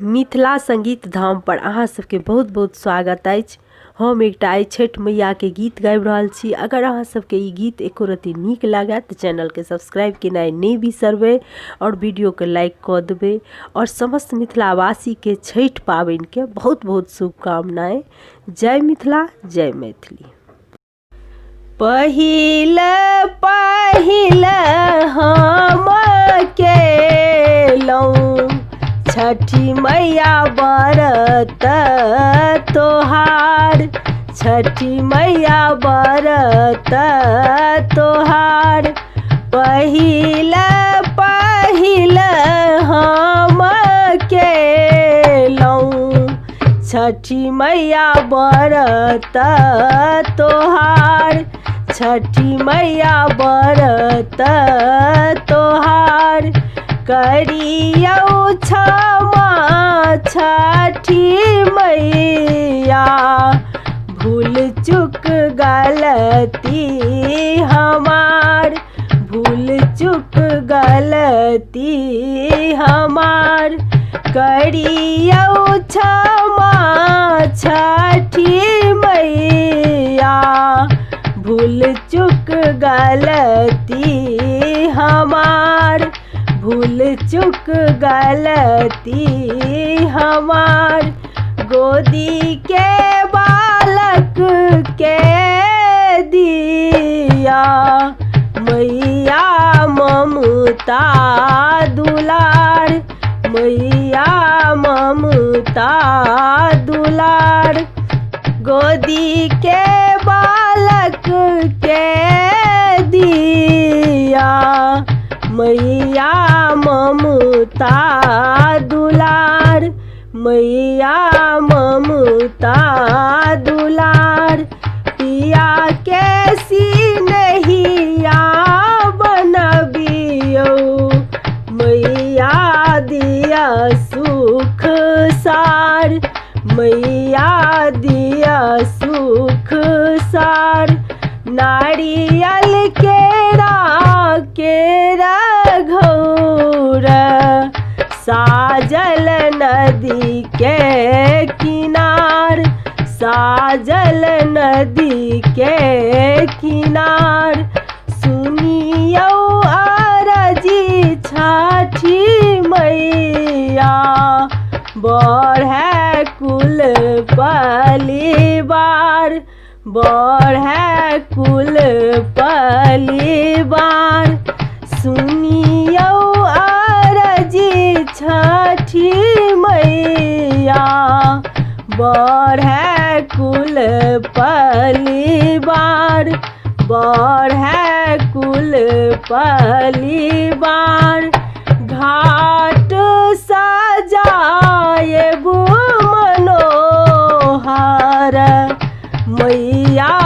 मिथिला संगीत धाम पर अहाँ सबके बहुत बहुत स्वागत अछि। हम एकटा आइ छठ मैया के गीत गाबि रहल छी। अगर अहाँ सबके ई गीत एको रत्ती नीक लागत तऽ चैनल के सब्सक्राइब केनाइ नहीं बिसरबै और वीडियो के लाइक कऽ देबै और समस्त मिथिलावासी के छठ पाबनि के बहुत बहुत शुभकामनाएं। जय मिथिला, जय मैथिली। पहिल पहिल हम केलहुँ छठी मैया व्रत तोहार, छठी मैया व्रत तोहार। पहिल पहिल हम केलहुँ छठी मैया व्रत तोहार, छठी मैया व्रत तोहार। करियौ क्षमा छठी मैया, भूल चूक गलती हमार, भूल चूक गलती हमार। करियौ क्षमा छठी मैया, भूल चूक गलती हमार, भूल चूक गलती हमार। गोदी के बालक के दिया मैया ममता दुलार, मैया ममता दुलार। गोदी के बालक के दिया मैया ममता दुलार, मैया ममता दुलार। पिया के सिनहिया बनबियौ मैया दिया सुख सार, मैया दिया सुख सार। नारियल केरा घौर साजल नदी के किनार, साजल नदी के किनार। सुनियौ अरजी छठी मैया, बढ़ै कुल परिवार, बढ़ै कुल परिवार। सुनियौ अरजी छठी मैया, बढ़ै कुल परिवार, बढ़ै कुल परिवार। घाट सजाएब मनोहर मैया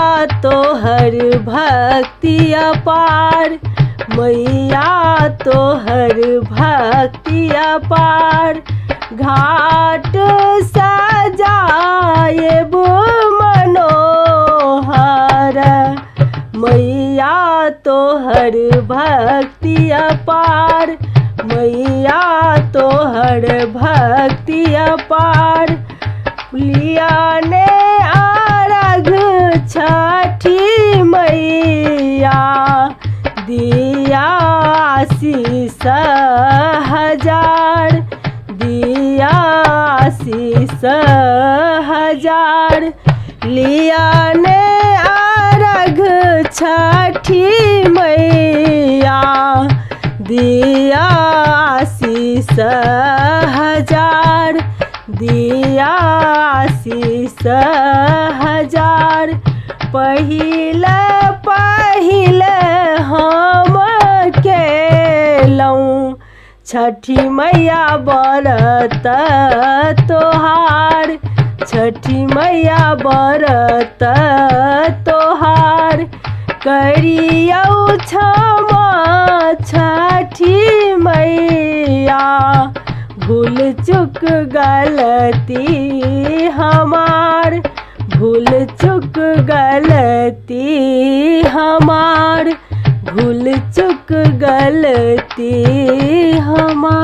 तोहर भक्ति अपार, मैया तोहर भक्ति अपार। घाट सजाएब मनोहर मैया तोहर भक्ति अपार, मैया तोहर भक्ति अपार। लिया ने अर्घ छठी मैया, दिया आशीष हजार, दिया आशीष हजार। लिया ने अर्घ छठी मैया, दिया आशीष हजार, दिया आशीष हजार। पहिल पहिल हम केलहुँ छठी मैया व्रत तोहार, छठी मैया व्रत तोहार। करियौ क्षमा छठी मैया, भूल चूक गलती हमार, भूल चूक गलती हमार, भूल चूक गलती हमार।